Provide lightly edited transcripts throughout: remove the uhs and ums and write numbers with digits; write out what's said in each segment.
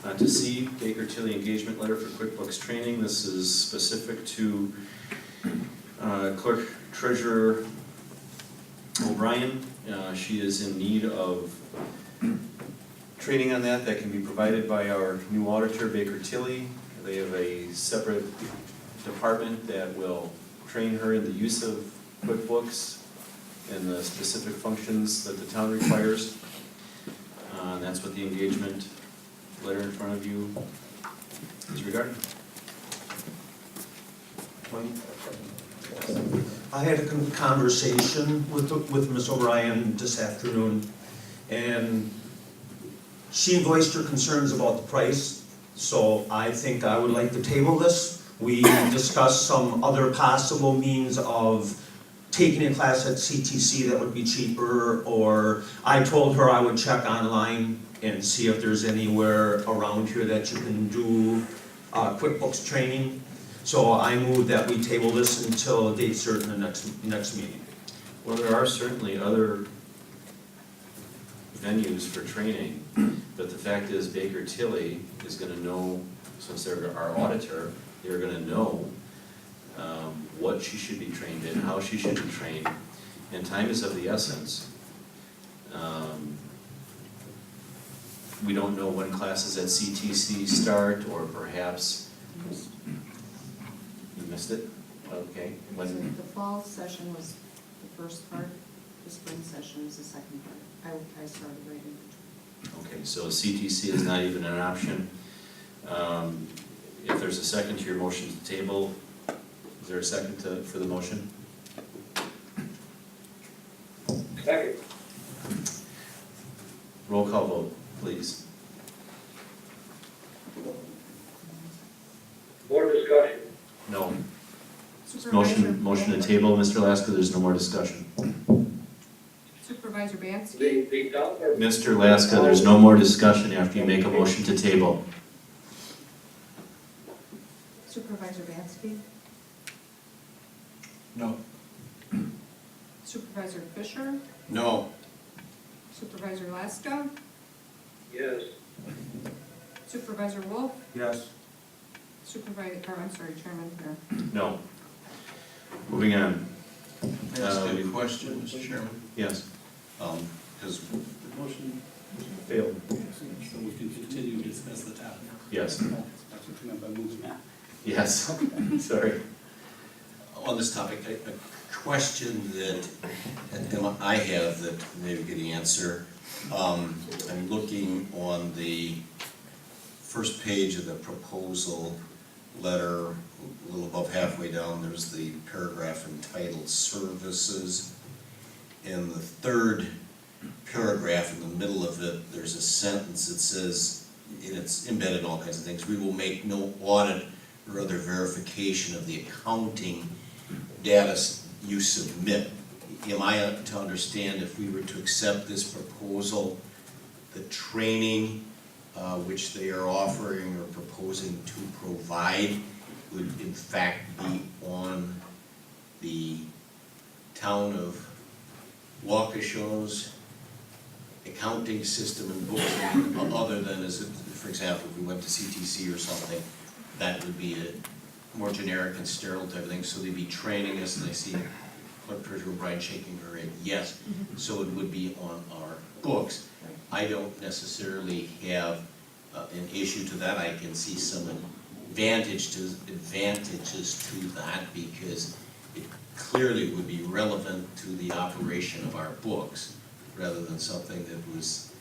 To C, Baker Tilly engagement letter for QuickBooks training. This is specific to clerk treasurer O'Brien. She is in need of training on that can be provided by our new auditor, Baker Tilly. They have a separate department that will train her in the use of QuickBooks and the specific functions that the town requires. And that's what the engagement letter in front of you is regarding. I had a conversation with Ms. O'Brien this afternoon, and she voiced her concerns about the price, so I think I would like to table this. We discussed some other possible means of taking a class at CTC that would be cheaper, or I told her I would check online and see if there's anywhere around here that you can do QuickBooks training. So I move that we table this until a date certain the next meeting. Well, there are certainly other venues for training, but the fact is Baker Tilly is going to know, since they're our auditor, they're going to know what she should be trained in, how she should be trained, and time is of the essence. We don't know when classes at CTC start, or perhaps you missed it. Okay. So the fall session was the first part, the spring session is the second part. I started right in between. Okay, so CTC is not even an option. If there's a second to your motion to table, is there a second for the motion? Second. Roll call vote, please. More discussion. No. Supervisor- Motion to table, Mr. Laska, there's no more discussion. Supervisor Bansky? The dollar. Mr. Laska, there's no more discussion after you make a motion to table. Supervisor Bansky? No. Supervisor Fisher? No. Supervisor Laska? Yes. Supervisor Wolf? Yes. Chairman Fair. No. Moving on. May I ask a question, Mr. Chairman? Yes. Because The motion Failed. so we can continue to discuss the topic. Yes. That's what you meant by moving that. Yes. Sorry. on this topic, a question that I have that maybe get the answer. I'm looking on the first page of the proposal letter, a little above halfway down, there's the paragraph entitled Services. In the third paragraph, in the middle of it, there's a sentence that says, and it's embedded in all kinds of things, we will make no audit or other verification of the accounting data you submit. Am I to understand, if we were to accept this proposal, the training which they are offering or proposing to provide would in fact be on the town of Waukesha's accounting system and books, other than, as for example, if we went to CTC or something, that would be a more generic and sterile type of thing, so they'd be training us, and I see Clerk Treasurer O'Brien shaking her head, yes, so it would be on our books. I don't necessarily have an issue to that. I can see some advantages to that, because it clearly would be relevant to the operation of our books, rather than something that was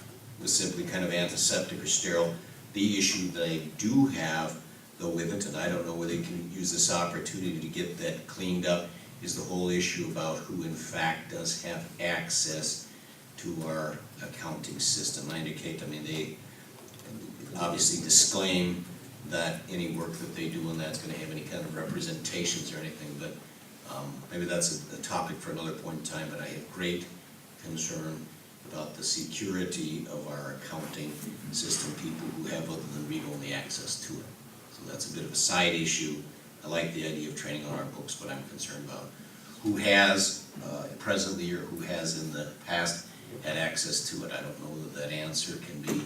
simply kind of antiseptic or sterile. The issue that I do have, though, with it, and I don't know whether you can use this opportunity to get that cleaned up, is the whole issue about who in fact does have access to our accounting system. I indicate, I mean, they obviously disclaim that any work that they do on that's going to have any kind of representations or anything, but maybe that's a topic for another point in time. But I have great concern about the security of our accounting system, people who have other than read-only access to it. So that's a bit of a side issue. I like the idea of training on our books, but I'm concerned about who has presently or who has in the past had access to it. I don't know that that answer can be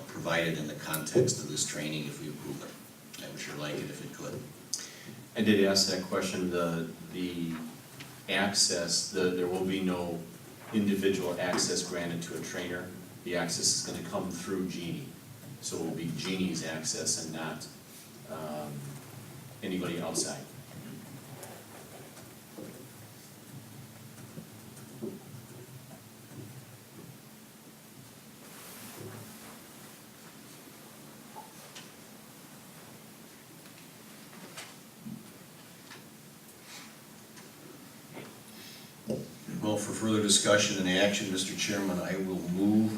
provided in the context of this training if we approve it. I would sure like it if it could. I did ask that question, the access, there will be no individual access granted to a trainer. The access is gonna come through Jeannie, so it will be Jeannie's access and not, anybody outside. Well, for further discussion and action, Mr. Chairman, I will move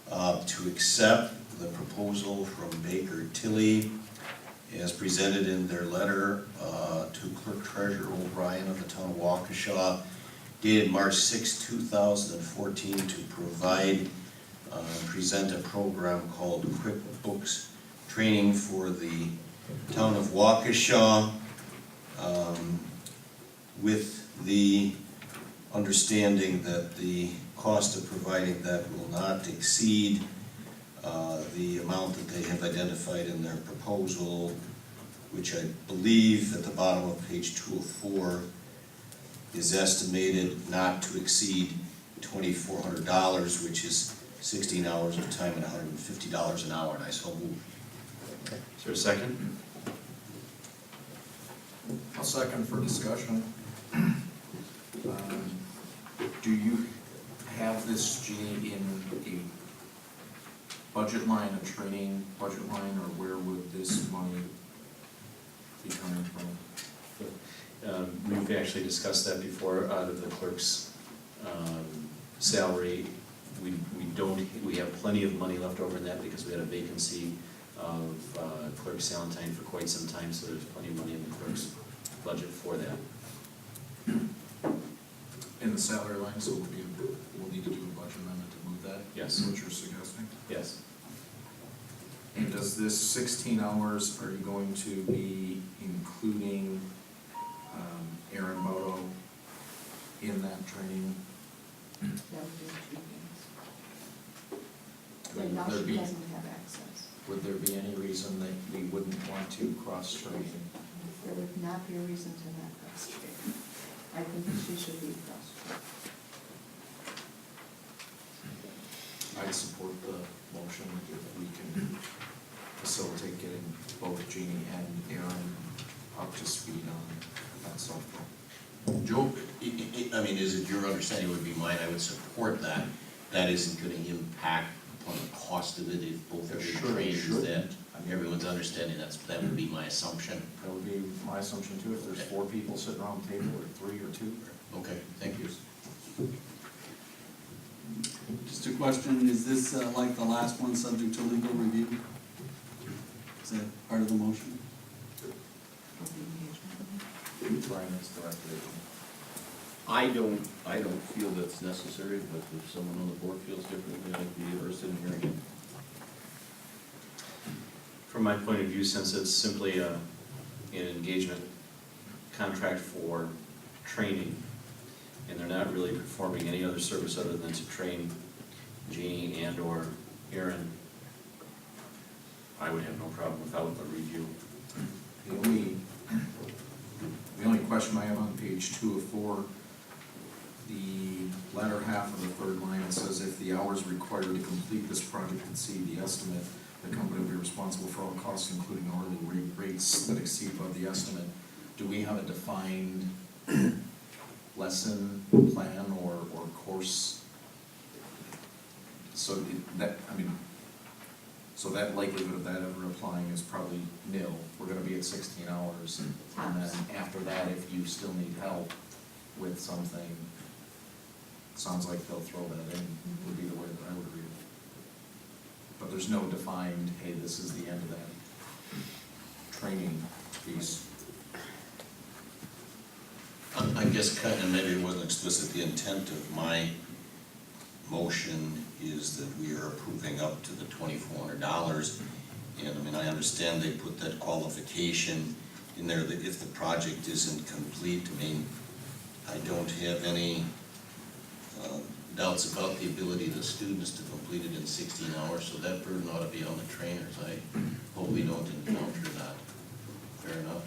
to accept the proposal from Baker Tilly as presented in their letter to Clerk Treasurer O'Brien of the town of Waukesha, dated March 6, 2014, to provide, present a program called QuickBooks training for the town of Waukesha, with the understanding that the cost of providing that will not exceed the amount that they have identified in their proposal, which I believe at the bottom of page 204 is estimated not to exceed $2,400, which is 16 hours of time and $150 an hour, and I so move. Is there a second? I'll second for discussion. Do you have this, Jeannie, in a budget line, a training budget line, or where would this money be coming from? We've actually discussed that before, out of the clerk's salary. We have plenty of money left over in that because we had a vacancy of clerk Salentine for quite some time, so there's plenty of money in the clerk's budget for that. In the salary line, so we'll need to do a budget amendment to move that? Yes. Is what you're suggesting? Yes. And does this 16 hours, are you going to be including Eryn Baudo in that training? That would be 2 things. Would And now there she be- doesn't have access. Would there be any reason that we wouldn't want to cross-train? There would not be a reason to not cross-train. I think that she should be cross-trained. I'd support the motion if we can facilitate getting both Jeannie and Eryn up to speed on that software. Joe, I mean, is it your understanding, would be mine, I would support that. That isn't gonna impact upon the cost of it if both of Sure, you train, is sure. that, everyone's understanding, that would be my assumption. That would be my assumption too, if there's 4 people sitting around the table, or 3 or 2. Okay, thank you. Just a question, is this like the last one, subject to legal review? Is that part of the motion? For the engagement. Brian is directed. I don't feel that's necessary, but if someone on the board feels differently, I'd be interested in hearing it. From my point of view, since it's simply an engagement contract for training, and they're not really performing any other service other than to train Jeannie and or Eryn, I would have no problem without a review. The only question I have on page 2 of 4, the latter half of the third line, it says if the hours required to complete this project exceed the estimate, the company will be responsible for all costs, including hourly rates that exceed above the estimate. Do we have a defined lesson plan or course? So so that likelihood of that ever applying is probably nil. We're gonna be at 16 hours. And then after that, if you still need help with something, sounds like they'll throw that in, would be the way that I would read it. But there's no defined, hey, this is the end of that training piece. I guess kind of, maybe it wasn't explicit, the intent of my motion is that we are approving up to the $2,400. And I mean, I understand they put that qualification in there that if the project isn't complete, I mean, I don't have any doubts about the ability of the students to complete it in 16 hours, so that burden ought to be on the trainers. I hope we don't encounter that. Fair enough?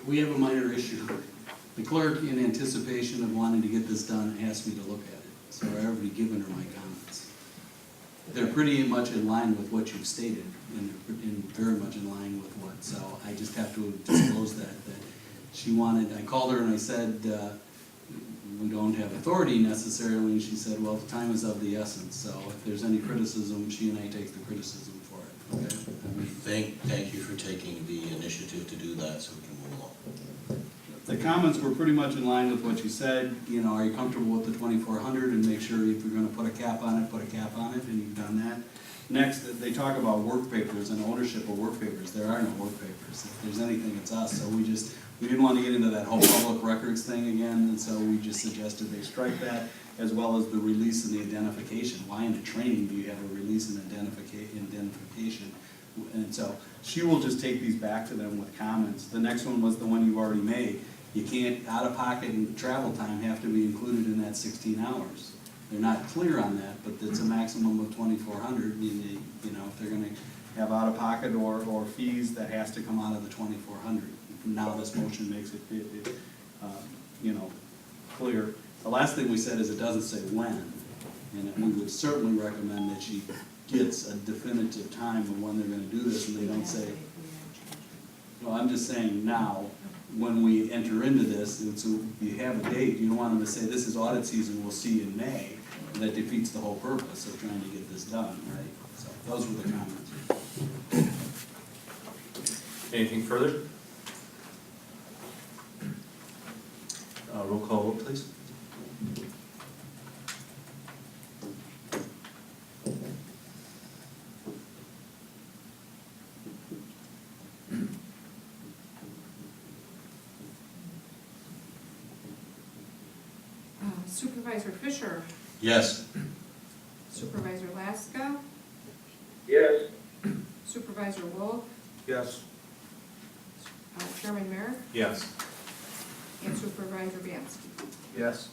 We have a minor issue. The clerk, in anticipation of wanting to get this done, asked me to look at it, so I've already given her my comments. They're pretty much in line with what you've stated, and very much in line with what, so I just have to disclose that she wanted, I called her and I said, we don't have authority necessarily, and she said, well, time is of the essence, so if there's any criticism, she and I take the criticism for it, okay? I mean, Thank you for taking the initiative to do that, so we can move along. the comments were pretty much in line with what you said, you know, are you comfortable with the 2,400, and make sure if you're gonna put a cap on it, and you've done that. Next, they talk about work papers and ownership of work papers. There are no work papers. If there's anything, it's us, so we didn't want to get into that whole public records thing again, and so we just suggested they strike that, as well as the release and the identification. Why in the training do you have a release and identification? And so, she will just take these back to them with comments. The next one was the one you've already made. You can't, out-of-pocket and travel time have to be included in that 16 hours. They're not clear on that, but it's a maximum of 2,400, you know, if they're gonna have out-of-pocket or fees, that has to come out of the 2,400. Now this motion makes it, you know, clear. The last thing we said is it doesn't say when, and we would certainly recommend that she gets a definitive time of when they're gonna do this, and they don't say, no, I'm just saying now, when we enter into this, and so you have a date, you don't want them to say, this is audit season, we'll see you in May. And that defeats the whole purpose of trying to get this done, right? So those were the comments. Anything further? Roll call vote, please. Supervisor Fisher, Yes. Supervisor Laska, Yes. Supervisor Wolf, Yes. Chairman Merrick, Yes. and Supervisor Bianski. Yes.